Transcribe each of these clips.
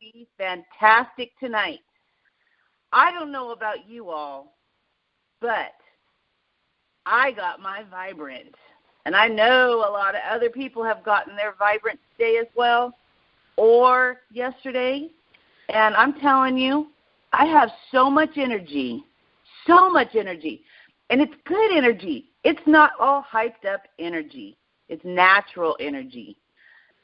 be fantastic tonight. I don't know about you all, but I got my Vibrant. And I know a lot of other people have gotten their Vibrant today as well, or yesterday. And I'm telling you, I have so much energy. And it's good energy. It's not all hyped up energy. It's natural energy.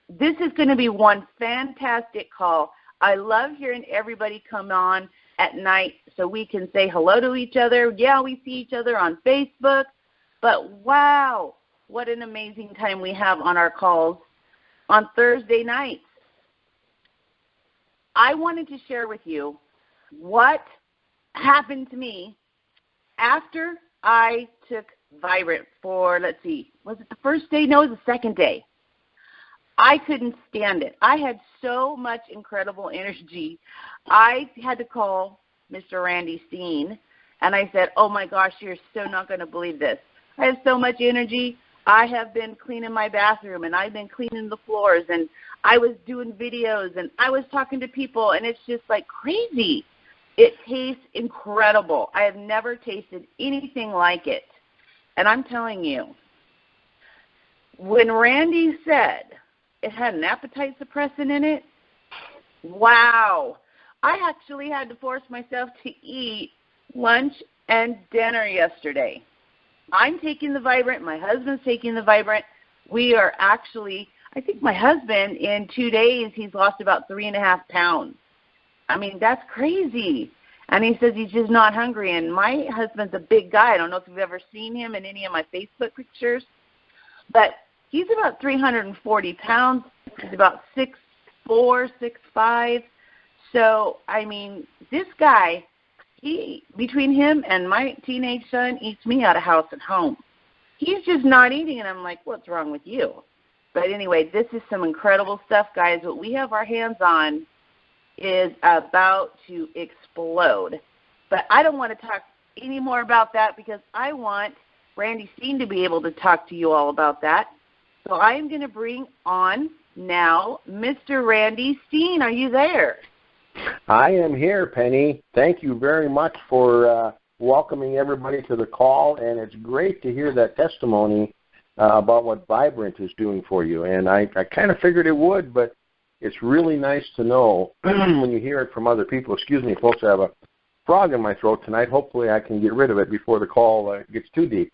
This is going to be one fantastic call. I love hearing everybody come on at night so we can say hello to each other. Yeah, we see each other on Facebook, but wow, what an amazing time we have on our calls on Thursday nights. I wanted to share with you what happened to me after I took Vibrant for, let's see, was it the first day? No, it was the second day. I couldn't stand it. I had so much incredible energy. I had to call Mr. Randy Steen, and I said, oh, my gosh, you're so not going to believe this. I have so much energy. I have been cleaning my bathroom, and I've been cleaning the floors, and I was doing videos, and I was talking to people, and it's just like crazy. It tastes incredible. I have never tasted anything like it. And I'm telling you, when Randy said it had an appetite suppressant in it, wow. I actually had to force myself to eat lunch and dinner yesterday. I'm taking the Vibrant. My husband's taking the Vibrant. We are actually, I think my husband, in 2 days, he's lost about 3.5 pounds. I mean, that's crazy. And he says he's just not hungry. And my husband's a big guy. I don't know if you've ever seen him in any of my Facebook pictures. But he's about 340 pounds. He's about 6'4", 6'5". So, I mean, this guy, between him and my teenage son, eats me out of house and home. He's just not eating. And I'm like, what's wrong with you? But anyway, this is some incredible stuff, guys. What we have our hands on is about to explode. But I don't want to talk any more about that because I want Randy Steen to be able to talk to you all about that. So I am going to bring on now Mr. Randy Steen. Are you there? I am here, Penny. Thank you very much for welcoming everybody to the call, and it's great to hear that testimony about what Vibrant is doing for you. And I kind of figured it would, but it's really nice to know when you hear it from other people. Excuse me, folks, I have a frog in my throat tonight. Hopefully I can get rid of it before the call gets too deep.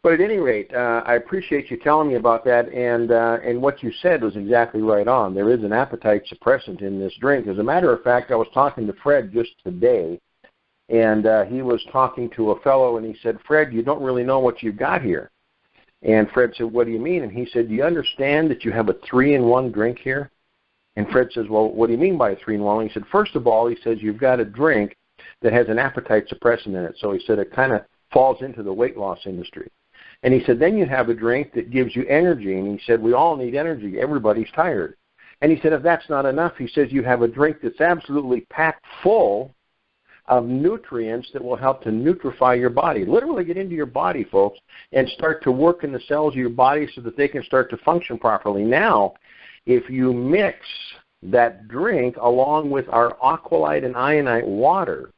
But at any rate, I appreciate you telling me about that, and what you said was exactly right on. There is an appetite suppressant in this drink. As a matter of fact, I was talking to Fred just today, and he was talking to a fellow, and he said, Fred, you don't really know what you've got here. And Fred said, what do you mean? And he said, do you understand that you have a 3-in-1 drink here? And Fred says, well, what do you mean by a 3-in-1? And he said, first of all, he says, you've got a drink that has an appetite suppressant in it. So he said it kind of falls into the weight loss industry. And he said, then you have a drink that gives you energy. And he said, we all need energy. Everybody's tired. And he said, if that's not enough, he says, you have a drink that's absolutely packed full of nutrients that will help to nutrify your body. Literally get into your body, folks, and start to work in the cells of your body so that they can start to function properly. Now, if you mix that drink along with our Aqualyte and Ionite water,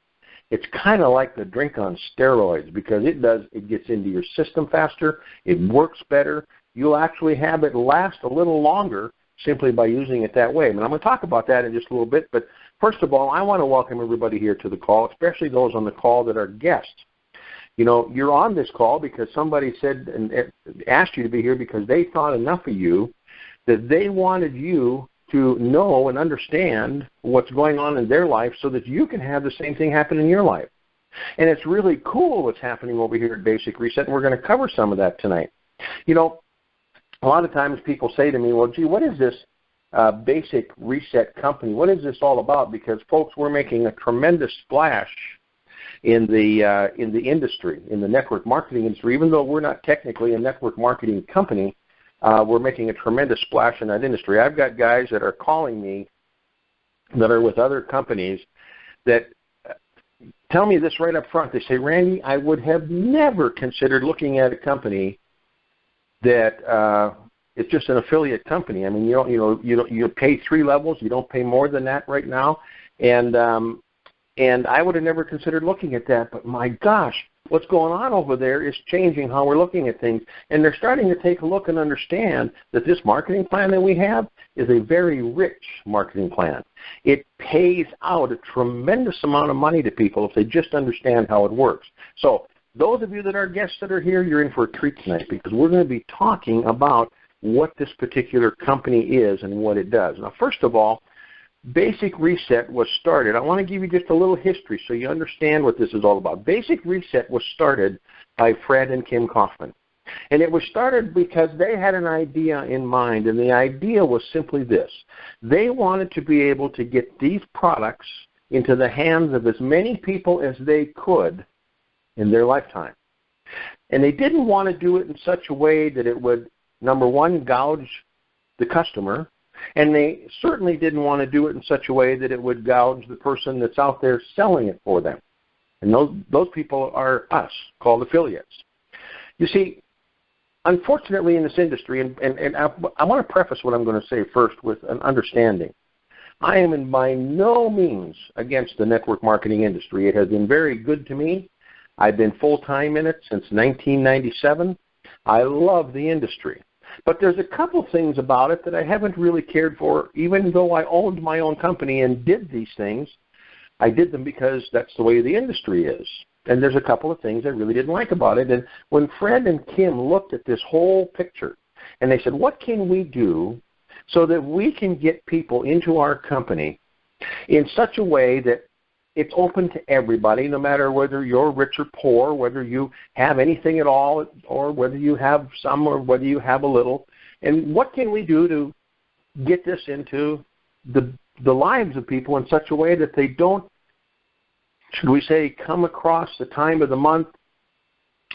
it's kind of like the drink on steroids because it gets into your system faster, it works better. You'll actually have it last a little longer simply by using it that way. And I'm going to talk about that in just a little bit, but first of all, I want to welcome everybody here to the call, especially those on the call that are guests. You know, you're on this call because somebody said and asked you to be here because they thought enough of you that they wanted you to know and understand what's going on in their life so that you can have the same thing happen in your life. And it's really cool what's happening over here at Basic Reset, and we're going to cover some of that tonight. You know, a lot of times people say to me, well, gee, what is this Basic Reset company? What is this all about? Because, folks, we're making a tremendous splash in the industry, in the network marketing industry. Even though we're not technically a network marketing company, we're making a tremendous splash in that industry. I've got guys that are calling me that are with other companies that tell me this right up front. They say, Randy, I would have never considered looking at a company that It's just an affiliate company. I mean, you pay 3 levels. You don't pay more than that right now. And I would have never considered looking at that. But my gosh, what's going on over there is changing how we're looking at things. And they're starting to take a look and understand that this marketing plan that we have is a very rich marketing plan. It pays out a tremendous amount of money to people if they just understand how it works. So those of you that are guests that are here, you're in for a treat tonight, because we're going to be talking about what this particular company is and what it does. Now, first of all, Basic Reset was started. I want to give you just a little history so you understand what this is all about. Basic Reset was started by Fred and Kim Kaufman. And it was started because they had an idea in mind, and the idea was simply this. They wanted to be able to get these products into the hands of as many people as they could in their lifetime. And they didn't want to do it in such a way that it would, number one, gouge the customer, and they certainly didn't want to do it in such a way that it would gouge the person that's out there selling it for them. And those people are us, called affiliates. You see, unfortunately in this industry, and I want to preface what I'm going to say first with an understanding. I am by no means against the network marketing industry. It has been very good to me. I've been full-time in it since 1997. I love the industry. But there's a couple things about it that I haven't really cared for, even though I owned my own company and did these things. I did them because that's the way the industry is. And there's a couple of things I really didn't like about it. And when Fred and Kim looked at this whole picture, and they said, what can we do so that we can get people into our company in such a way that it's open to everybody, no matter whether you're rich or poor, whether you have anything at all, or whether you have some, or whether you have a little. And what can we do to get this into the lives of people in such a way that they don't, should we say, come across the time of the month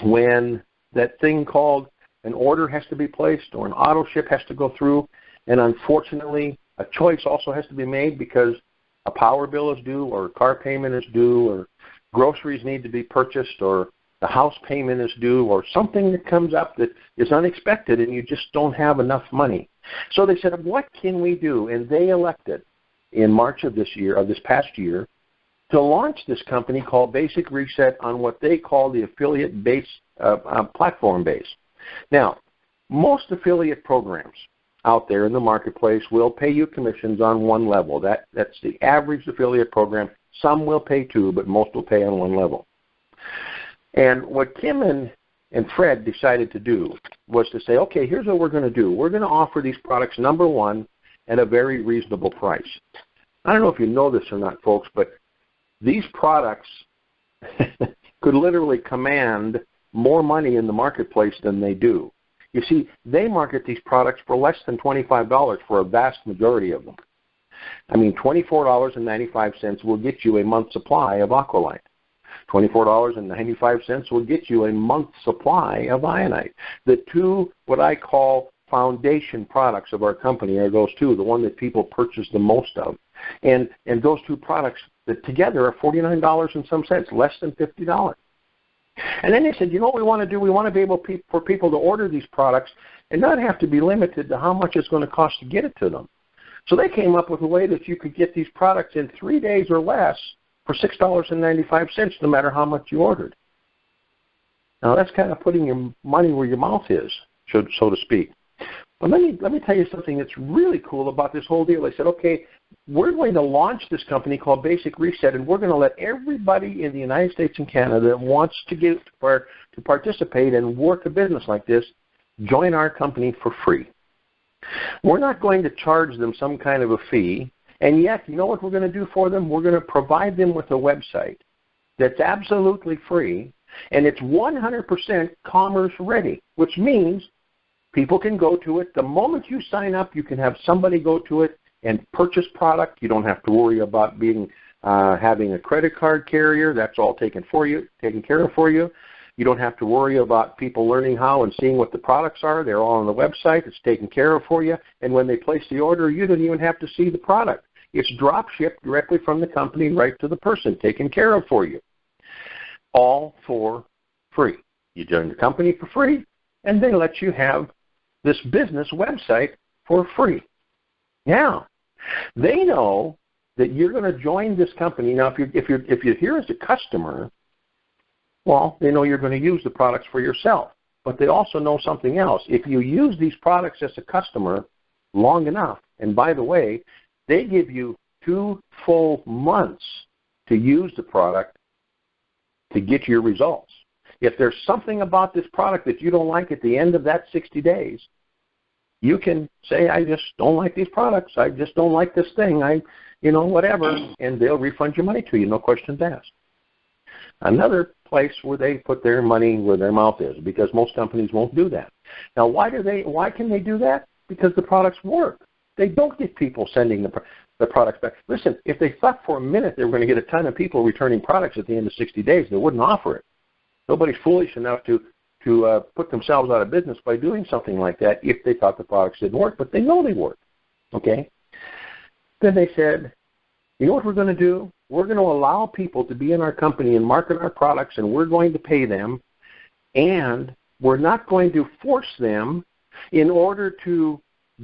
when that thing called an order has to be placed or an auto ship has to go through, and unfortunately a choice also has to be made because a power bill is due, or a car payment is due, or groceries need to be purchased, or the house payment is due, or something that comes up that is unexpected and you just don't have enough money. So they said, what can we do? And they elected in March of this past year, to launch this company called Basic Reset on what they call the affiliate base, platform base. Now, most affiliate programs out there in the marketplace will pay you commissions on one level. That's the average affiliate program. Some will pay 2, but most will pay on one level. And what Kim and Fred decided to do was to say, okay, here's what we're going to do. We're going to offer these products, number one, at a very reasonable price. I don't know if you know this or not, folks, but these products could literally command more money in the marketplace than they do. You see, they market these products for less than $25 for a vast majority of them. I mean, $24.95 will get you a month's supply of Aqualyte. $24.95 will get you a month's supply of Ionite. The two, what I call foundation products of our company, are those two, the one that people purchase the most of. And those two products that together are $49 and some cents, less than $50. And then they said, you know what we want to do? We want to be able for people to order these products and not have to be limited to how much it's going to cost to get it to them. So they came up with a way that you could get these products in 3 days or less for $6.95, no matter how much you ordered. Now that's kind of putting your money where your mouth is, so to speak. But let me tell you something that's really cool about this whole deal. They said, okay, we're going to launch this company called Basic Reset, and we're going to let everybody in the United States and Canada that wants to participate and work a business like this join our company for free. We're not going to charge them some kind of a fee, and yet, you know what we're going to do for them? We're going to provide them with a website that's absolutely free, and it's 100% commerce ready, which means people can go to it. The moment you sign up, you can have somebody go to it and purchase product. You don't have to worry about having a credit card carrier. That's all taken care of for you. You don't have to worry about people learning how and seeing what the products are. They're all on the website. It's taken care of for you. And when they place the order, you don't even have to see the product. It's drop shipped directly from the company right to the person, taken care of for you. All for free. You join the company for free, and they let you have this business website for free. Now, they know that you're going to join this company. Now, if you're here as a customer, well, they know you're going to use the products for yourself. But they also know something else. If you use these products as a customer long enough, and by the way, they give you 2 full months to use the product to get your results. If there's something about this product that you don't like at the end of that 60 days, you can say, I just don't like these products. I just don't like this thing. Whatever, and they'll refund your money to you, no questions asked. Another place where they put their money where their mouth is, because most companies won't do that. Now, why can they do that? Because the products work. They don't get people sending the products back. Listen, if they thought for a minute they were going to get a ton of people returning products at the end of 60 days, they wouldn't offer it. Nobody's foolish enough to put themselves out of business by doing something like that if they thought the products didn't work, but they know they work. Okay? Then they said, you know what we're going to do? We're going to allow people to be in our company and market our products, and we're going to pay them, and we're not going to force them in order to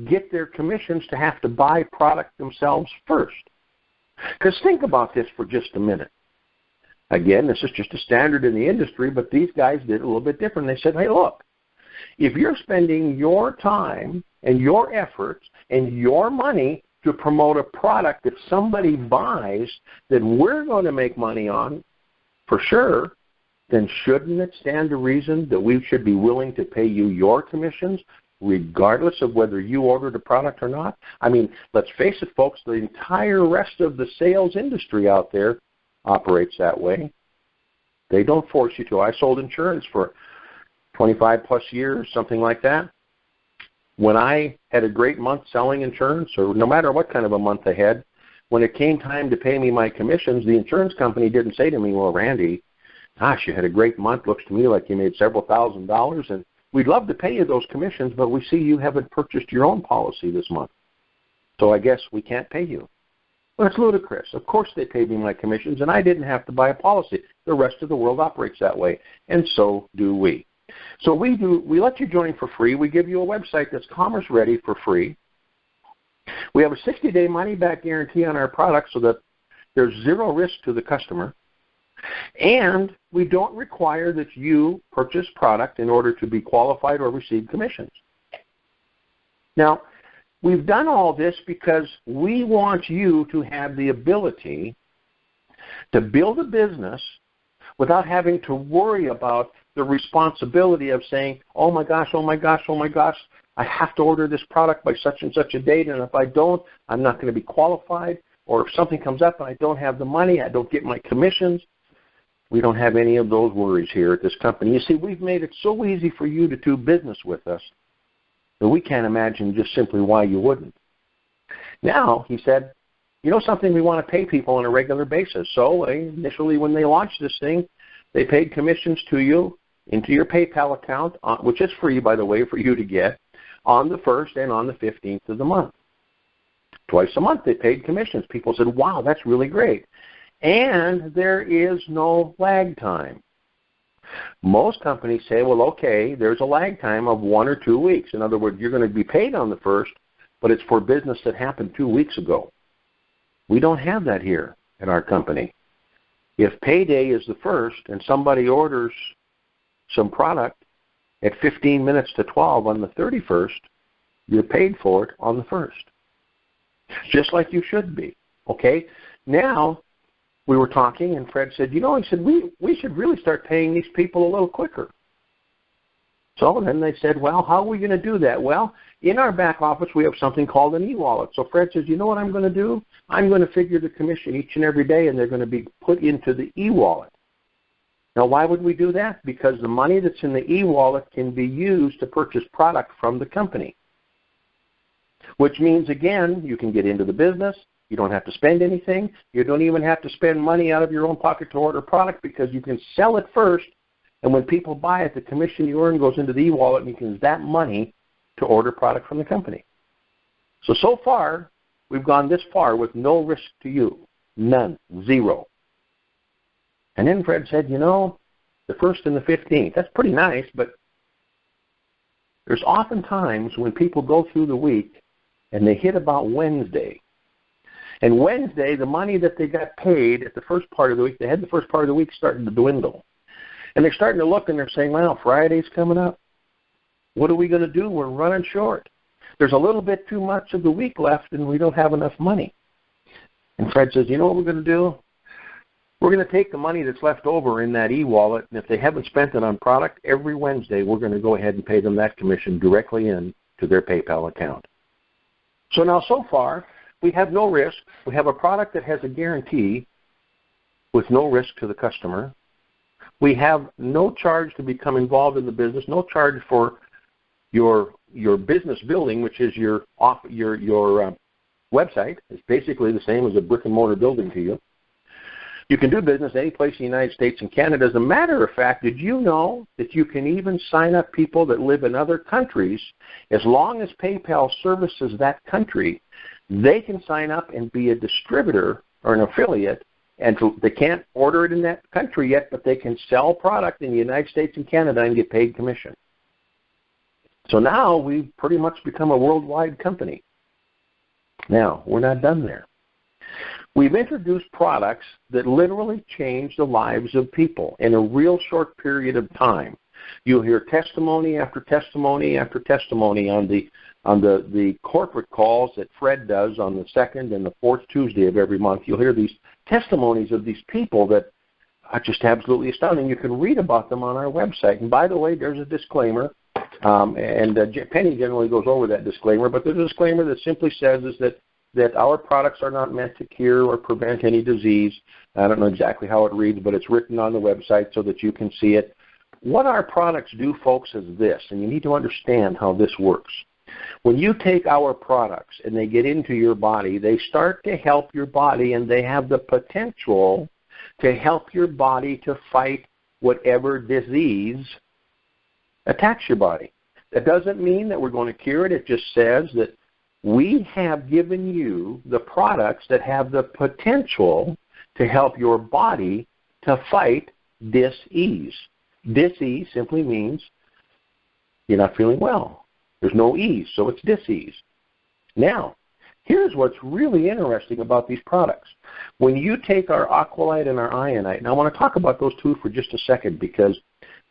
get their commissions to have to buy product themselves first. Because think about this for just a minute. Again, this is just a standard in the industry, but these guys did a little bit different. They said, hey, look, if you're spending your time and your efforts and your money to promote a product that somebody buys that we're going to make money on, for sure, then shouldn't it stand to reason that we should be willing to pay you your commissions regardless of whether you ordered a product or not? I mean, let's face it, folks, the entire rest of the sales industry out there operates that way. They don't force you to. I sold insurance for 25-plus years, something like that. When I had a great month selling insurance, or no matter what kind of a month I had, when it came time to pay me my commissions, the insurance company didn't say to me, well, Randy, gosh, you had a great month. Looks to me like you made several $1,000s, and we'd love to pay you those commissions, but we see you haven't purchased your own policy this month. So I guess we can't pay you. Well, it's ludicrous. Of course they paid me my commissions, and I didn't have to buy a policy. The rest of the world operates that way, and so do we. So we let you join for free. We give you a website that's commerce ready for free. We have a 60-day money-back guarantee on our products so that there's zero risk to the customer. And we don't require that you purchase product in order to be qualified or receive commissions. Now, we've done all this because we want you to have the ability to build a business without having to worry about the responsibility of saying, oh my gosh, I have to order this product by such and such a date, and if I don't, I'm not going to be qualified. Or if something comes up and I don't have the money, I don't get my commissions. We don't have any of those worries here at this company. You see, we've made it so easy for you to do business with us that we can't imagine just simply why you wouldn't. Now, he said, you know something, we want to pay people on a regular basis. So initially when they launched this thing, they paid commissions to you into your PayPal account, which is free, by the way, for you to get, on the 1st and on the 15th of the month. Twice a month they paid commissions. People said, wow, that's really great. And there is no lag time. Most companies say, well, okay, there's a lag time of 1 or 2 weeks. In other words, you're going to be paid on the 1st, but it's for business that happened 2 weeks ago. We don't have that here at our company. If payday is the 1st and somebody orders some product at 15 minutes to 12 on the 31st, you're paid for it on the 1st. Just like you should be, okay? Now, we were talking, and Fred said, he said, we should really start paying these people a little quicker. So then they said, well, how are we going to do that? Well, in our back office, we have something called an e-wallet. So Fred says, you know what I'm going to do? I'm going to figure the commission each and every day, and they're going to be put into the e-wallet. Now, why would we do that? Because the money that's in the e-wallet can be used to purchase product from the company, which means, again, you can get into the business. You don't have to spend anything. You don't even have to spend money out of your own pocket to order product because you can sell it first, and when people buy it, the commission you earn goes into the e-wallet, and you can use that money to order product from the company. So far, we've gone this far with no risk to you. None. Zero. And then Fred said, the 1st and the 15th, that's pretty nice, but there's often times when people go through the week and they hit about Wednesday. And Wednesday, the money that they got paid at the first part of the week, they had the first part of the week starting to dwindle. And they're starting to look and they're saying, well, Friday's coming up. What are we going to do? We're running short. There's a little bit too much of the week left and we don't have enough money. And Fred says, you know what we're going to do? We're going to take the money that's left over in that e-wallet, and if they haven't spent it on product, every Wednesday we're going to go ahead and pay them that commission directly in to their PayPal account. So now so far, we have no risk. We have a product that has a guarantee with no risk to the customer. We have no charge to become involved in the business, no charge for your business building, which is your website. It's basically the same as a brick-and-mortar building to you. You can do business any place in the United States and Canada. As a matter of fact, did you know that you can even sign up people that live in other countries? As long as PayPal services that country, they can sign up and be a distributor or an affiliate, and they can't order it in that country yet, but they can sell product in the United States and Canada and get paid commission. So now we've pretty much become a worldwide company. Now, we're not done there. We've introduced products that literally change the lives of people in a real short period of time. You'll hear testimony after testimony after testimony on the corporate calls that Fred does on the second and the fourth Tuesday of every month. You'll hear these testimonies of these people that are just absolutely astounding. You can read about them on our website. And by the way, there's a disclaimer, Penny generally goes over that disclaimer, but there's a disclaimer that simply says is that our products are not meant to cure or prevent any disease. I don't know exactly how it reads, but it's written on the website so that you can see it. What our products do, folks, is this, and you need to understand how this works. When you take our products and they get into your body, they start to help your body, and they have the potential to help your body to fight whatever disease attacks your body. That doesn't mean that we're going to cure it. It just says that we have given you the products that have the potential to help your body to fight dis-ease. Dis-ease simply means you're not feeling well. There's no ease, so it's dis-ease. Now, here's what's really interesting about these products. When you take our Aqualyte and our Ionite, and I want to talk about those two for just a second because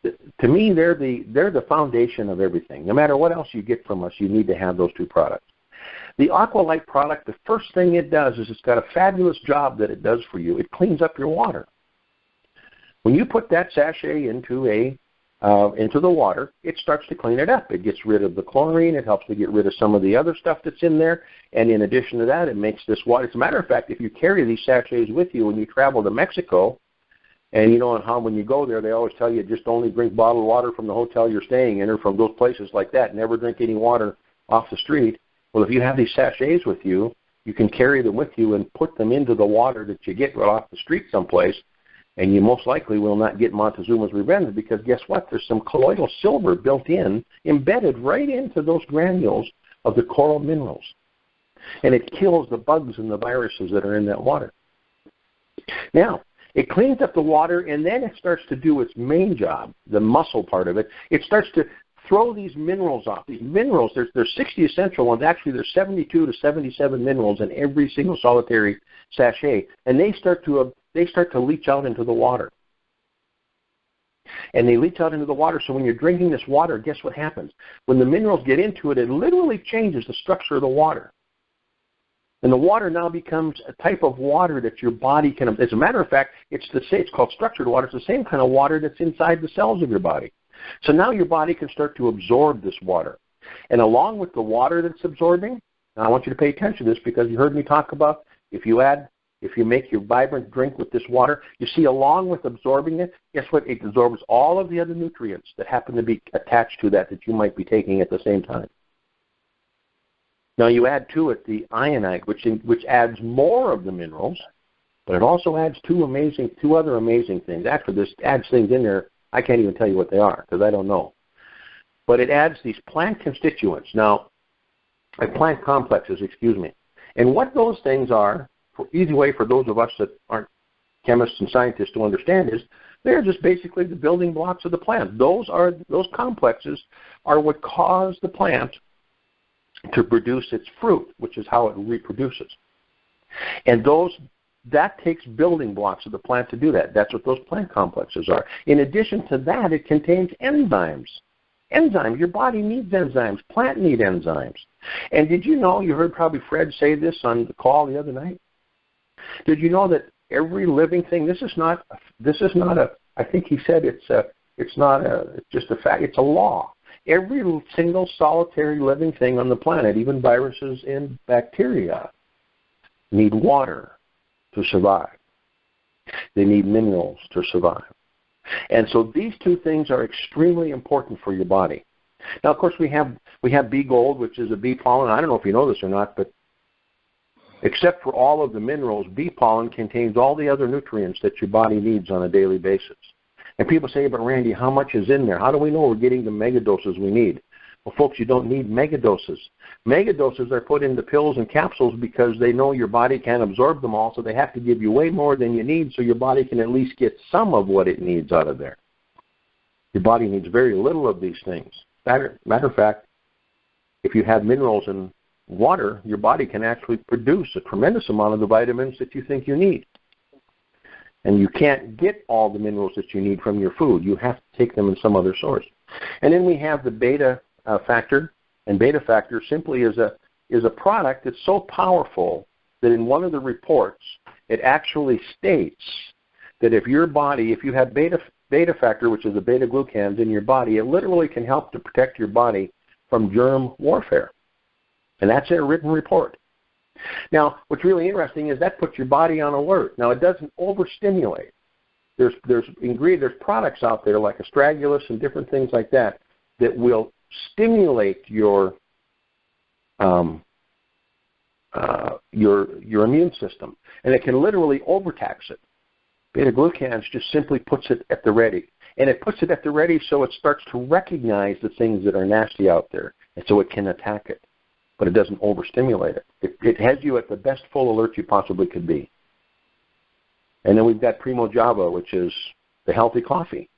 to me they're the foundation of everything. No matter what else you get from us, you need to have those two products. The Aqualyte product, the first thing it does is it's got a fabulous job that it does for you. It cleans up your water. When you put that sachet into the water, it starts to clean it up. It gets rid of the chlorine. It helps to get rid of some of the other stuff that's in there. And in addition to that, it makes this water. As a matter of fact, if you carry these sachets with you when you travel to Mexico, and you know how when you go there, they always tell you just only drink bottled water from the hotel you're staying in or from those places like that. Never drink any water off the street. Well, if you have these sachets with you, you can carry them with you and put them into the water that you get right off the street someplace, and you most likely will not get Montezuma's Revenge because guess what? There's some colloidal silver built in, embedded right into those granules of the coral minerals. And it kills the bugs and the viruses that are in that water. Now, it cleans up the water, and then it starts to do its main job, the muscle part of it. It starts to throw these minerals off. These minerals, there's 60 essential ones. Actually, there's 72 to 77 minerals in every single solitary sachet, and they start to leach out into the water. And they leach out into the water, so when you're drinking this water, guess what happens? When the minerals get into it, it literally changes the structure of the water. And the water now becomes a type of water that your body can, as a matter of fact, it's called structured water. It's the same kind of water that's inside the cells of your body. So now your body can start to absorb this water. And along with the water that's absorbing, now I want you to pay attention to this because you heard me talk about if you make your vibrant drink with this water, you see along with absorbing it, guess what? It absorbs all of the other nutrients that happen to be attached to that you might be taking at the same time. Now you add to it the Ionite, which adds more of the minerals, but it also adds two other amazing things. Actually, this adds things in there, I can't even tell you what they are because I don't know. But it adds these plant constituents. Now, plant complexes, excuse me. And what those things are, for easy way for those of us that aren't chemists and scientists to understand is they're just basically the building blocks of the plant. Those complexes are what cause the plant to produce its fruit, which is how it reproduces. And that takes building blocks of the plant to do that. That's what those plant complexes are. In addition to that, it contains enzymes. Enzymes. Your body needs enzymes. Plant need enzymes. And did you know, you heard probably Fred say this on the call the other night, did you know that every living thing, this is not a, I think he said it's just a fact, it's a law. Every single solitary living thing on the planet, even viruses and bacteria, need water to survive. They need minerals to survive. And so these two things are extremely important for your body. Now, of course, we have bee gold, which is a bee pollen. I don't know if you know this or not, but except for all of the minerals, bee pollen contains all the other nutrients that your body needs on a daily basis. And people say, but Randy, how much is in there? How do we know we're getting the megadoses we need? Well, folks, you don't need megadoses. Megadoses are put into pills and capsules because they know your body can't absorb them all, so they have to give you way more than you need so your body can at least get some of what it needs out of there. Your body needs very little of these things. Matter of fact, if you have minerals in water, your body can actually produce a tremendous amount of the vitamins that you think you need. And you can't get all the minerals that you need from your food. You have to take them in some other source. And then we have the beta factor, and beta factor simply is a product that's so powerful that in one of the reports it actually states that if you have beta factor, which is the beta glucans in your body, it literally can help to protect your body from germ warfare. And that's in a written report. Now, what's really interesting is that puts your body on alert. Now, it doesn't overstimulate. There's products out there like astragalus and different things like that will stimulate your immune system, and it can literally overtax it. Beta-glucans just simply puts it at the ready, and it puts it at the ready so it starts to recognize the things that are nasty out there, and so it can attack it, but it doesn't overstimulate it. It has you at the best full alert you possibly could be. And then we've got Primo Java, which is the healthy coffee.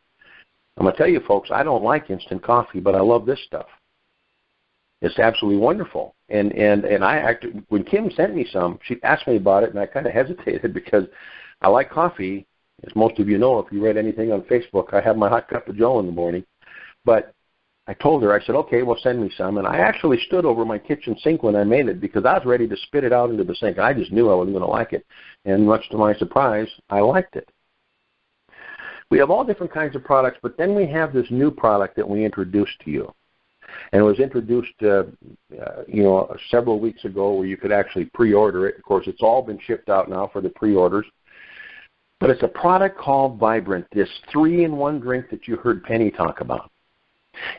I'm going to tell you, folks, I don't like instant coffee, but I love this stuff. It's absolutely wonderful. And when Kim sent me some, she asked me about it, and I kind of hesitated because I like coffee. As most of you know, if you read anything on Facebook, I have my hot cup of joe in the morning. But I told her, I said, okay, well, send me some. And I actually stood over my kitchen sink when I made it because I was ready to spit it out into the sink. I just knew I wasn't going to like it. And much to my surprise, I liked it. We have all different kinds of products, but then we have this new product that we introduced to you. And it was introduced, several weeks ago where you could actually pre-order it. Of course, it's all been shipped out now for the pre-orders. But it's a product called Vibrant, this 3-in-1 drink that you heard Penny talk about.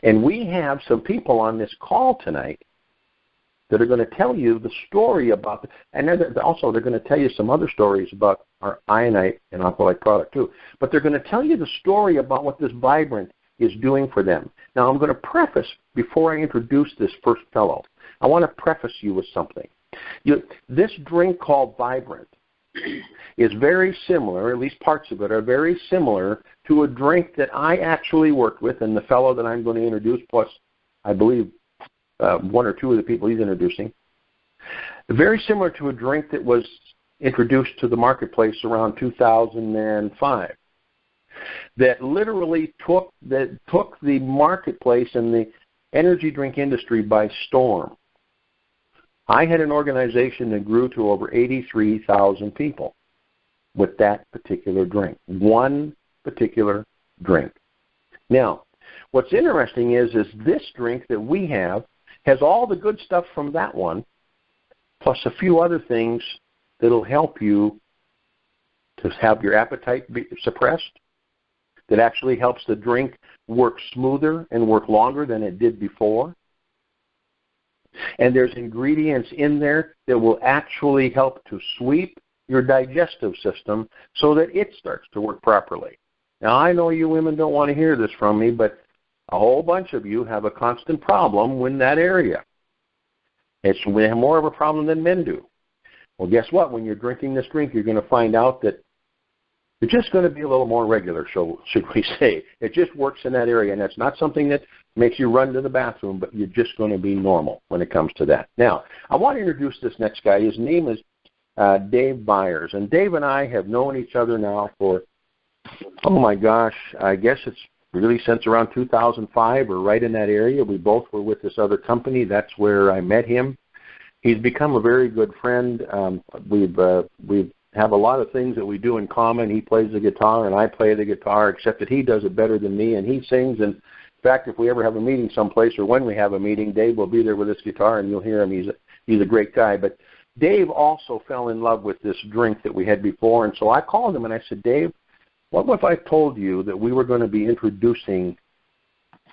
And we have some people on this call tonight that are going to tell you the story about it. And also they're going to tell you some other stories about our Ionite and Aqualite product too. But they're going to tell you the story about what this Vibrant is doing for them. Now, I'm going to preface, before I introduce this first fellow, I want to preface you with something. This drink called Vibrant is very similar, at least parts of it are very similar to a drink that I actually worked with, and the fellow that I'm going to introduce, plus I believe one or two of the people he's introducing, very similar to a drink that was introduced to the marketplace around 2005. That literally took the marketplace and the energy drink industry by storm. I had an organization that grew to over 83,000 people with that particular drink, one particular drink. Now, what's interesting is this drink that we have has all the good stuff from that one, plus a few other things that will help you to have your appetite be suppressed, that actually helps the drink work smoother and work longer than it did before. And there's ingredients in there that will actually help to sweep your digestive system so that it starts to work properly. Now, I know you women don't want to hear this from me, but a whole bunch of you have a constant problem in that area. We have more of a problem than men do. Well, guess what? When you're drinking this drink, you're going to find out that You're just going to be a little more regular, so should we say. It just works in that area, and that's not something that makes you run to the bathroom, but you're just going to be normal when it comes to that. Now, I want to introduce this next guy. His name is Dave Byers, and Dave and I have known each other now for, oh my gosh, I guess it's really since around 2005 or right in that area. We both were with this other company. That's where I met him. He's become a very good friend. We've have a lot of things that we do in common. He plays the guitar and I play the guitar, except that he does it better than me, and he sings. And in fact, if we ever have a meeting someplace or when we have a meeting, Dave will be there with his guitar and you'll hear him. He's a great guy. But Dave also fell in love with this drink that we had before, and so I called him and I said, Dave, what if I told you that we were going to be introducing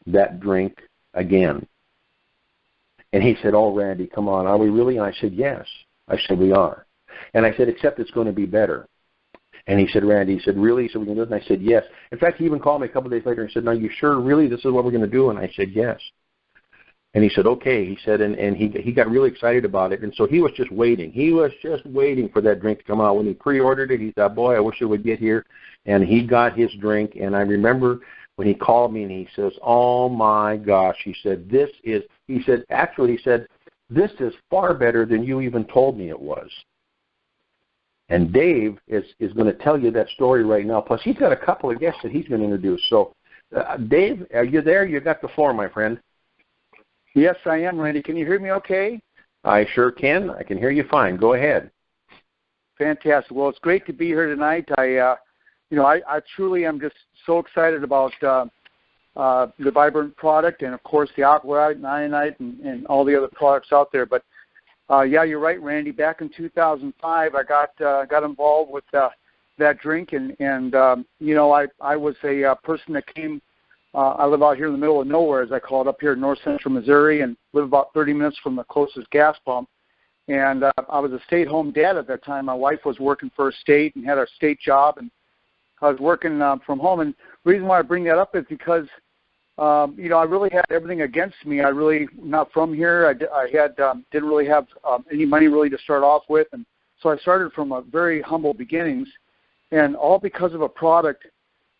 that drink again? And he said, oh, Randy, come on, are we really? And I said, yes. I said, we are. And I said, except it's going to be better. And he said, Randy, he said, really? So we can do it? And I said, yes. In fact, he even called me a couple of days later and said, no, you sure, really, this is what we're going to do? And I said, yes. And he said, okay. He said, and he got really excited about it. And so he was just waiting. He was just waiting for that drink to come out. When he pre-ordered it, he thought, boy, I wish it would get here. And he got his drink. And I remember when he called me and he says, oh, my gosh. He said, this is far better than you even told me it was. And Dave is going to tell you that story right now. Plus, he's got a couple of guests that he's going to introduce. So, Dave, are you there? You got the floor, my friend. Yes, I am, Randy. Can you hear me okay? I sure can. I can hear you fine. Go ahead. Fantastic. Well, it's great to be here tonight. I truly am just so excited about the Vibrant product and, of course, the Aqualite and Ionite and all the other products out there. But yeah, you're right, Randy. Back in 2005, I got involved with that drink, and I was a person that came. I live out here in the middle of nowhere, as I call it, up here in north central Missouri, and live about 30 minutes from the closest gas pump. And I was a stay-at-home dad at that time. My wife was working for a state and had a state job, and I was working from home. And the reason why I bring that up is because I really had everything against me. I really not from here. I didn't really have any money really to start off with, and so I started from a very humble beginnings, and all because of a product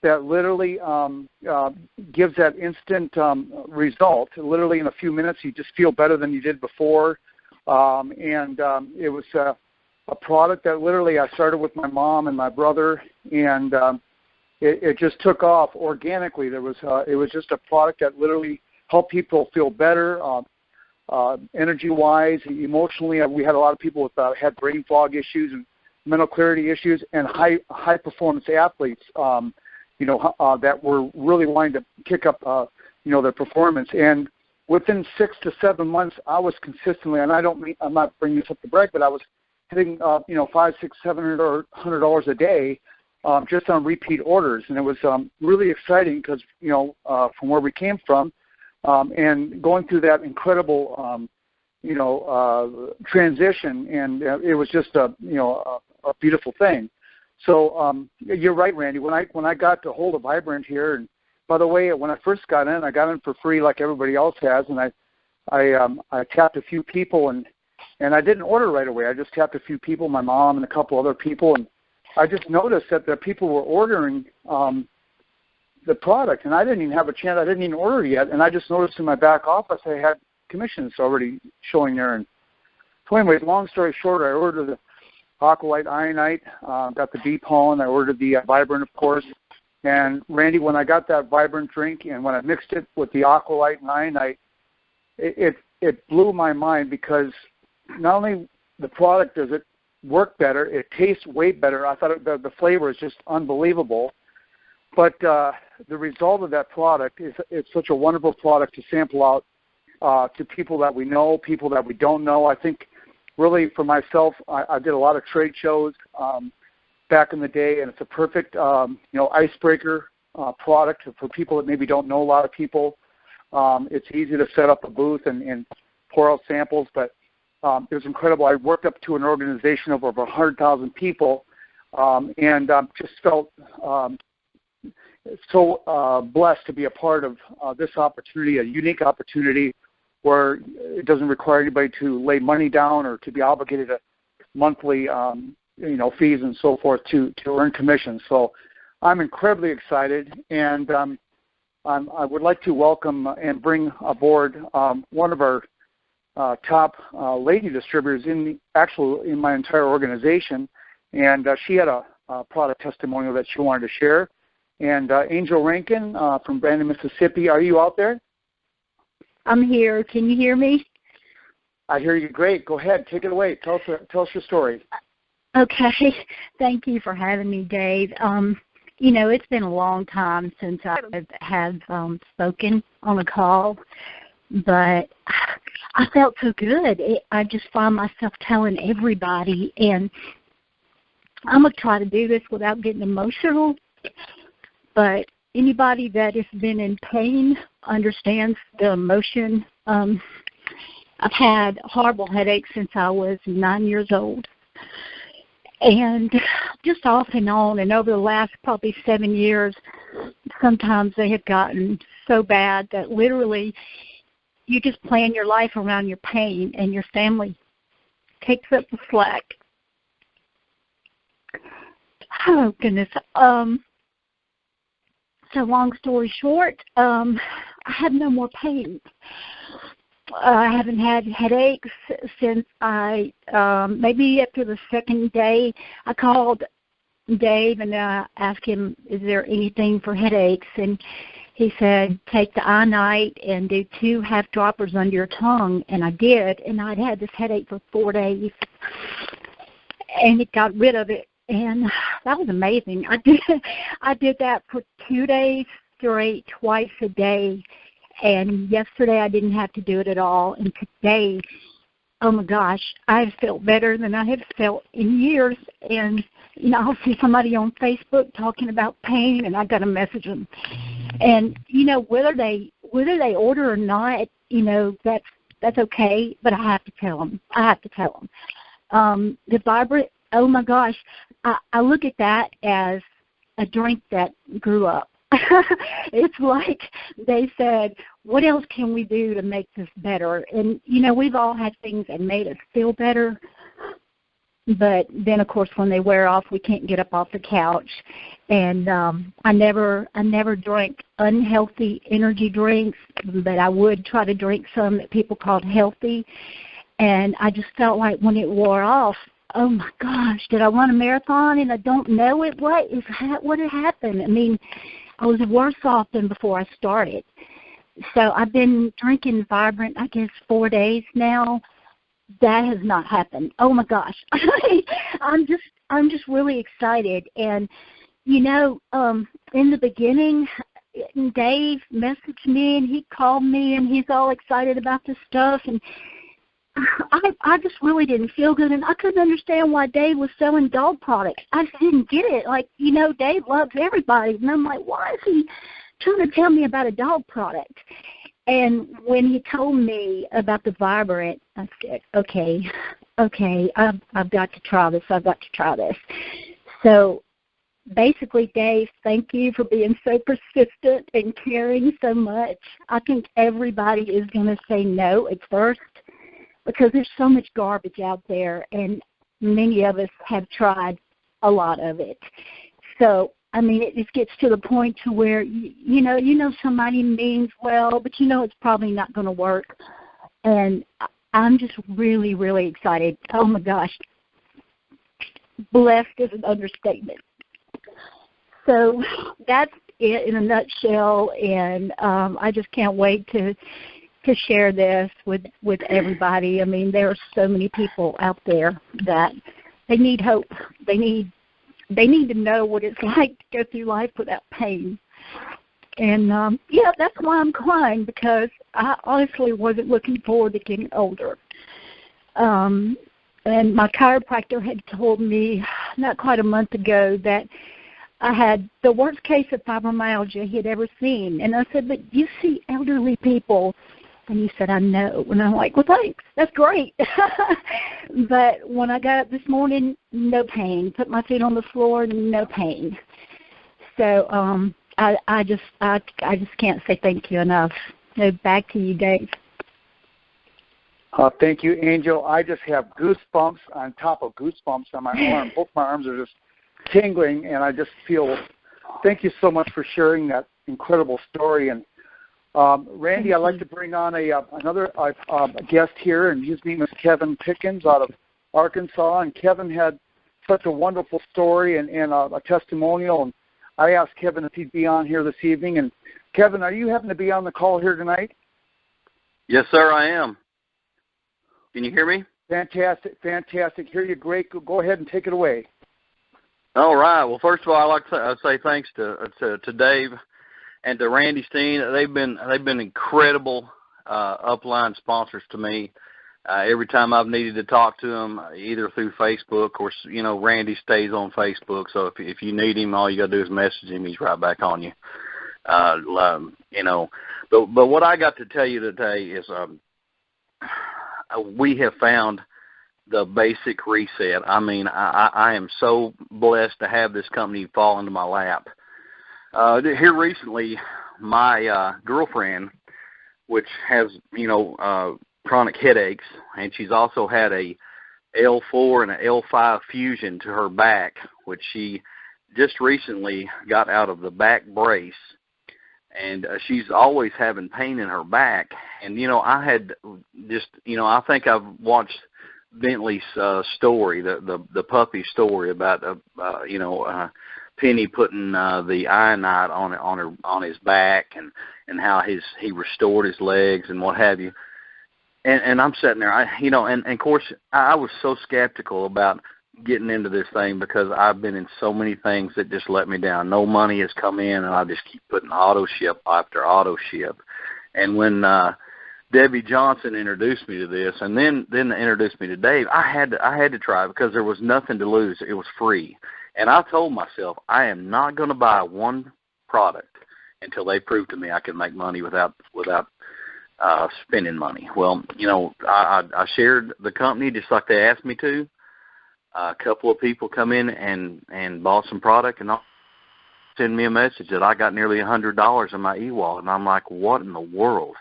that literally gives that instant result. Literally in a few minutes, you just feel better than you did before, and it was a product that literally I started with my mom and my brother, and it just took off organically. It was just a product that literally helped people feel better, energy-wise, emotionally. We had a lot of people with had brain fog issues and mental clarity issues, and high performance athletes, that were really wanting to kick up, their performance. And within 6 to 7 months, I was consistently, and I'm not bringing this up to brag, but I was hitting, $500, $600, $700 a day. Just on repeat orders, and it was really exciting because from where we came from, and going through that incredible transition, and it was just a beautiful thing. So you're right, Randy. When I got a hold of Vibrant here, and by the way, when I first got in, I got in for free like everybody else has, and I tapped a few people, and I didn't order right away. I just tapped a few people, my mom and a couple other people, and I just noticed that the people were ordering the product, and I didn't even have a chance. I didn't even order yet, and I just noticed in my back office I had commissions already showing there. And so anyways, long story short, I ordered the Aqualite Ionite, got the bee pollen. I ordered the Vibrant, of course. And, Randy, when I got that Vibrant drink and when I mixed it with the Aqualite and Ionite, it blew my mind because not only the product does it work better, it tastes way better. I thought the flavor is just unbelievable. But the result of that product is it's such a wonderful product to sample out to people that we know, people that we don't know. I think really for myself, I did a lot of trade shows back in the day, and it's a perfect icebreaker product for people that maybe don't know a lot of people. It's easy to set up a booth and pour out samples, but it was incredible. I worked up to an organization of over 100,000 people, and just felt so blessed to be a part of this opportunity, a unique opportunity where it doesn't require anybody to lay money down or to be obligated to monthly, fees and so forth to earn commissions. So I'm incredibly excited, and I would like to welcome and bring aboard one of our top lady distributors in my entire organization, and she had a product testimonial that she wanted to share. And Angel Rankin from Brandon, Mississippi, are you out there? I'm here. Can you hear me? I hear you great. Go ahead. Take it away. Tell us your story. Okay. Thank you for having me, Dave. It's been a long time since I have spoken on a call, but I felt so good. I just find myself telling everybody, and I'm going to try to do this without getting emotional, but anybody that has been in pain understands the emotion. I've had horrible headaches since I was 9 years old, and just off and on, and over the last probably 7 years, sometimes they have gotten so bad that literally you just plan your life around your pain, and your family takes up the slack. Oh, goodness. So long story short, I have no more pain. I haven't had headaches since maybe after the second day. I called Dave and asked him, is there anything for headaches? And he said, take the iNight and do 2 half droppers under your tongue. And I did, and I'd had this headache for 4 days, and it got rid of it. And that was amazing. I did that for 2 days straight, twice a day. And yesterday I didn't have to do it at all. And today, oh my gosh, I felt better than I have felt in years. And I'll see somebody on Facebook talking about pain, and I got to message them. And whether they order or not, that's okay. But I have to tell them. The Vibrant. Oh my gosh, I look at that as a drink that grew up. It's like they said, what else can we do to make this better? And, we've all had things that made us feel better. But then, of course, when they wear off, we can't get up off the couch. And I never drank unhealthy energy drinks, but I would try to drink some that people called healthy. And I just felt like when it wore off, oh my gosh, did I run a marathon and I don't know it? What had happened? I mean, I was worse off than before I started. So I've been drinking Vibrant, I guess, 4 days now. That has not happened. Oh my gosh, I'm just really excited. And in the beginning, Dave messaged me and he called me and he's all excited about this stuff, and I just really didn't feel good, and I couldn't understand why Dave was selling dog products. I just didn't get it. Like, Dave loves everybody, and I'm like, why is he trying to tell me about a dog product? And when he told me about the Vibrant, I said, okay, I've got to try this. So basically, Dave, thank you for being so persistent and caring so much. I think everybody is going to say no at first, because there's so much garbage out there, and many of us have tried a lot of it. So, I mean, it just gets to the point to where, somebody means well, but it's probably not going to work. And I'm just really, really excited. Oh, my gosh. Blessed is an understatement. So that's it in a nutshell, and I just can't wait to share this with everybody. I mean, there are so many people out there that they need hope. They need to know what it's like to go through life without pain. And, that's why I'm crying, because I honestly wasn't looking forward to getting older. And my chiropractor had told me not quite a month ago that I had the worst case of fibromyalgia he had ever seen. And I said, but you see elderly people. And he said, I know. And I'm like, well, thanks. That's great. But when I got up this morning, no pain. Put my feet on the floor, no pain. So I just can't say thank you enough. So back to you, Dave. Thank you, Angel. I just have goosebumps on top of goosebumps on my arm. Both my arms are just tingling, and I just feel. Thank you so much for sharing that incredible story. And Randy, I'd like to bring on another guest here, and his name is Kevin Pickens out of Arkansas. And Kevin had such a wonderful story and a testimonial. And I asked Kevin if he'd be on here this evening. And Kevin, are you happen to be on the call here tonight? Yes, sir, I am. Can you hear me? Fantastic. Hear you great. Go ahead and take it away. All right. Well, first of all, I'd like to say thanks to Dave and to Randy Steen. They've been incredible upline sponsors to me. Every time I've needed to talk to them, either through Facebook, of course, Randy stays on Facebook, so if you need him, all you got to do is message him. He's right back on you. But what I got to tell you today is we have found the basic reset. I mean, I am so blessed to have this company fall into my lap. Here recently, my girlfriend, which has, chronic headaches, and she's also had a L4 and an L5 fusion to her back, which she just recently got out of the back brace. And she's always having pain in her back. And, I had just, I think I've watched Bentley's story, the puppy story about, Penny putting the ionite on his back and how he restored his legs and what have you. And I'm sitting there, and of course I was so skeptical about getting into this thing because I've been in so many things that just let me down. No money has come in, and I just keep putting auto ship after auto ship. And when Debbie Johnson introduced me to this, and then introduced me to Dave, I had to try it because there was nothing to lose. It was free. And I told myself, I am not going to buy one product until they prove to me I can make money without spending money. Well, I shared the company just like they asked me to. A couple of people come in and bought some product and send me a message that I got nearly $100 in my e-wallet, and I'm like, what in the world?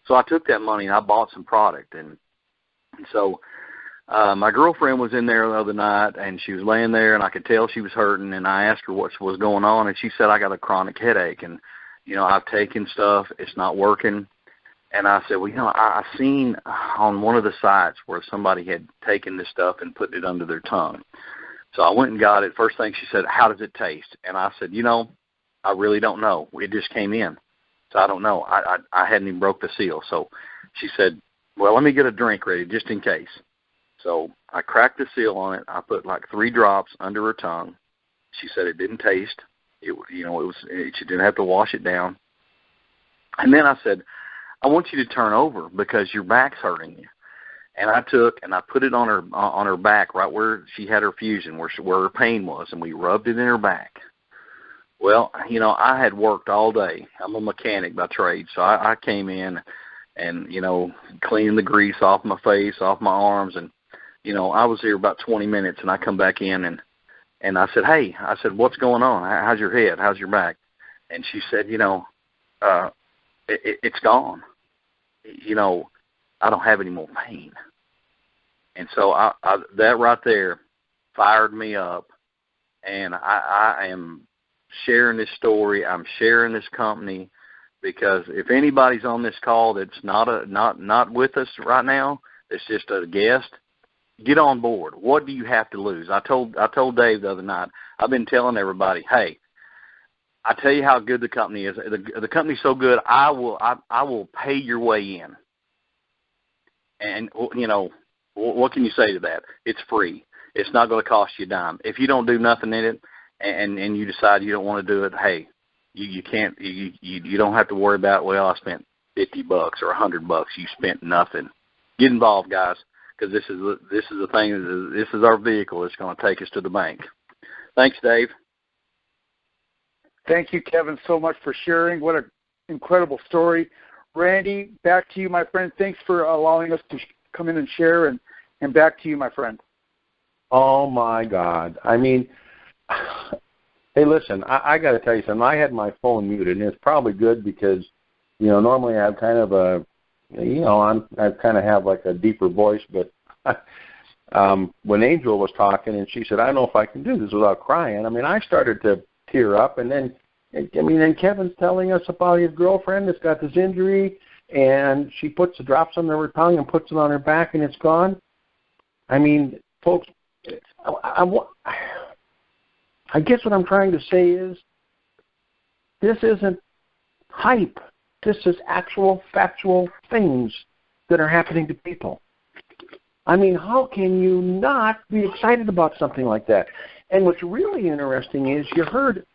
So I took that money and I bought some product, and so my girlfriend was in there the other night, and she was laying there, and I could tell she was hurting, and I asked her what was going on, and she said, I got a chronic headache, and I've taken stuff, it's not working. And I said, well, I seen on one of the sites where somebody had taken this stuff and put it under their tongue. So I went and got it. First thing she said, how does it taste? And I said, I really don't know. It just came in. So I don't know. I hadn't even broke the seal. So she said, well, let me get a drink ready just in case. So I cracked the seal on it. I put like 3 drops under her tongue. She said it didn't taste. She didn't have to wash it down. And then I said, I want you to turn over because your back's hurting you. And I took and I put it on her back right where she had her fusion, where her pain was, and we rubbed it in her back. Well, I had worked all day. I'm a mechanic by trade, so I came in and, cleaned the grease off my face, off my arms, and, I was here about 20 minutes, and I come back in and I said, hey, what's going on? How's your head? How's your back? And she said, it's gone. I don't have any more pain. And so I that right there fired me up, and I am sharing this story. I'm sharing this company because if anybody's on this call that's not with us right now, that's just a guest, get on board. What do you have to lose? I told Dave the other night, I've been telling everybody, hey, I tell you how good the company is. The company's so good, I will pay your way in. And, what can you say to that? It's free. It's not going to cost you a dime. If you don't do nothing in it and you decide you don't want to do it, hey, you can't. You don't have to worry about, well, I spent $50 or $100. You spent nothing. Get involved, guys, because this is the thing. This is our vehicle. It's going to take us to the bank. Thanks, Dave. Thank you, Kevin, so much for sharing. What an incredible story. Randy, back to you, my friend. Thanks for allowing us to come in and share, and back to you, my friend. Oh, my God. I mean, hey, listen, I got to tell you something. I had my phone muted, and it's probably good because, normally I have kind of a I kind of have like a deeper voice, but when Angel was talking and she said, I don't know if I can do this without crying, I mean, I started to tear up. And then, then Kevin's telling us about his girlfriend that's got this injury, and she puts the drops under her tongue and puts it on her back, and it's gone. I mean, folks, I guess what I'm trying to say is this isn't hype. This is actual, factual things that are happening to people. I mean, how can you not be excited about something like that? And what's really interesting is you heard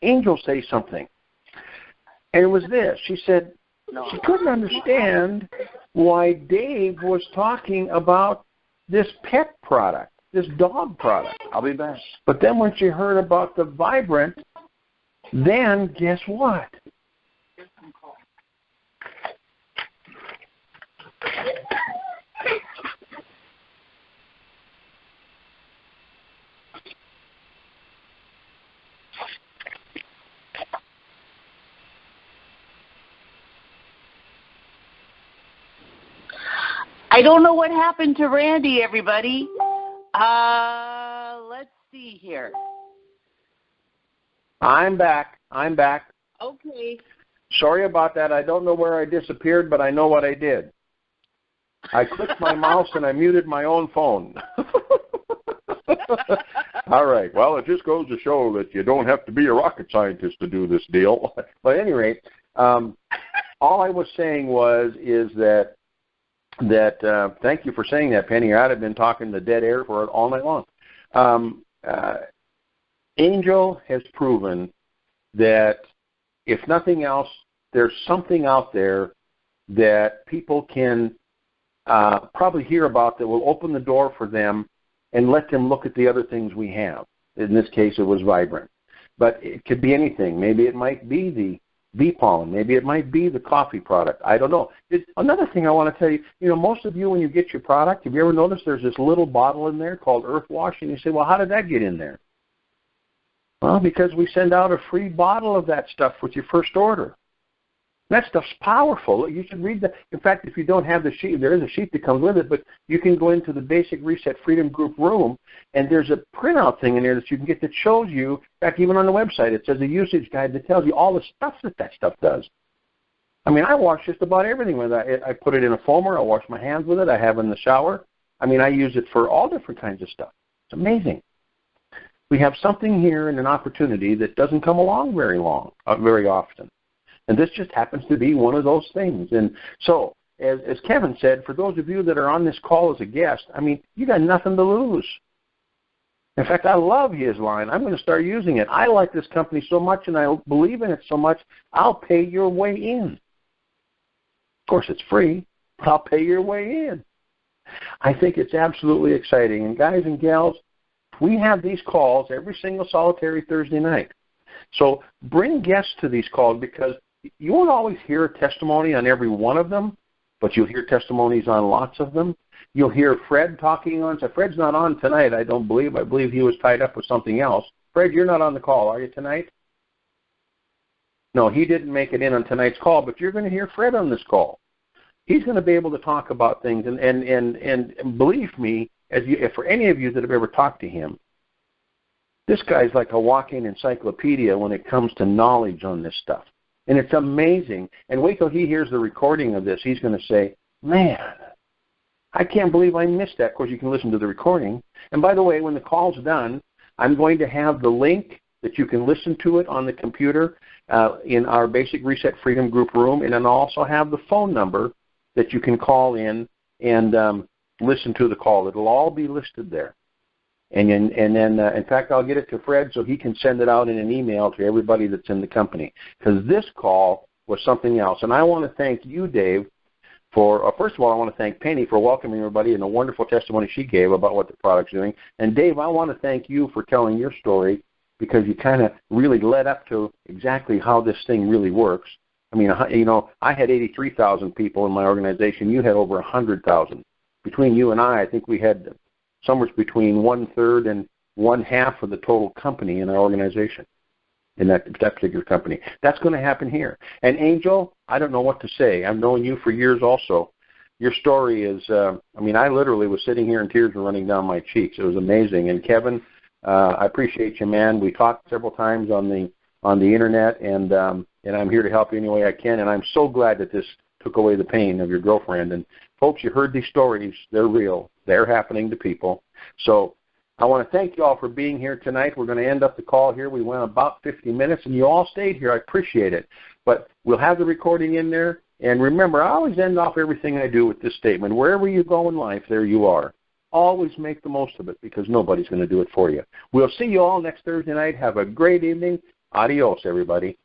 Angel say something, and it was this. She said she couldn't understand why Dave was talking about this pet product, this dog product. I'll be back. But then when she heard about the Vibrant, then guess what? I don't know what happened to Randy, everybody. Let's see here. I'm back. Okay. Sorry about that. I don't know where I disappeared, but I know what I did. I clicked my mouse and I muted my own phone. All right. Well, it just goes to show that you don't have to be a rocket scientist to do this deal. But at any rate, all I was saying is that thank you for saying that, Penny, or I'd have been talking to dead air for it all night long. Angel has proven that, if nothing else, there's something out there that people can probably hear about that will open the door for them and let them look at the other things we have. In this case, it was Vibrant. But it could be anything. Maybe it might be the bee pollen. Maybe it might be the coffee product. I don't know. Another thing I want to tell you, most of you, when you get your product, have you ever noticed there's this little bottle in there called Earth Wash? And you say, well, how did that get in there? Well, because we send out a free bottle of that stuff with your first order. That stuff's powerful. You should read that. In fact, if you don't have the sheet, there is a sheet that comes with it, but you can go into the Basic Reset Freedom Group room, and there's a printout thing in there that you can get that shows you, in fact, even on the website, it says a usage guide that tells you all the stuff that stuff does. I mean, I wash just about everything with it. I put it in a foamer. I wash my hands with it. I have it in the shower. I mean, I use it for all different kinds of stuff. It's amazing. We have something here and an opportunity that doesn't come along very often. And this just happens to be one of those things. And so, as Kevin said, for those of you that are on this call as a guest, I mean, you got nothing to lose. In fact, I love his line. I'm going to start using it. I like this company so much and I believe in it so much, I'll pay your way in. Of course, it's free, but I'll pay your way in. I think it's absolutely exciting. And guys and gals, we have these calls every single solitary Thursday night. So bring guests to these calls, because you won't always hear a testimony on every one of them, but you'll hear testimonies on lots of them. You'll hear Fred talking on. So Fred's not on tonight, I don't believe. I believe he was tied up with something else. Fred, you're not on the call, are you, tonight? No, he didn't make it in on tonight's call, but you're going to hear Fred on this call. He's going to be able to talk about things, and believe me, for any of you that have ever talked to him, this guy's like a walking encyclopedia when it comes to knowledge on this stuff. And it's amazing. And wait till he hears the recording of this. He's going to say, man, I can't believe I missed that. Of course, you can listen to the recording. And by the way, when the call's done, I'm going to have the link that you can listen to it on the computer in our Basic Reset Freedom Group room. And then I'll also have the phone number that you can call in and listen to the call. It'll all be listed there. And then, in fact, I'll get it to Fred so he can send it out in an email to everybody that's in the company. Because this call was something else. And I want to thank you, Dave, for, first of all, I want to thank Penny for welcoming everybody and the wonderful testimony she gave about what the product's doing. And, Dave, I want to thank you for telling your story, because you kind of really led up to exactly how this thing really works. I mean, I had 83,000 people in my organization. You had over 100,000. Between you and I think we had somewhere between 1/3 and 1/2 of the total company in our organization, in that particular company. That's going to happen here. And Angel, I don't know what to say. I've known you for years also. Your story is, I literally was sitting here and tears were running down my cheeks. It was amazing. And Kevin, I appreciate you, man. We talked several times on the internet, and I'm here to help you any way I can. And I'm so glad that this took away the pain of your girlfriend. And folks, you heard these stories. They're real. They're happening to people. So I want to thank you all for being here tonight. We're going to end up the call here. We went about 50 minutes, and you all stayed here. I appreciate it. But we'll have the recording in there. And remember, I always end off everything I do with this statement. Wherever you go in life, there you are. Always make the most of it because nobody's going to do it for you. We'll see you all next Thursday night. Have a great evening. Adios, everybody.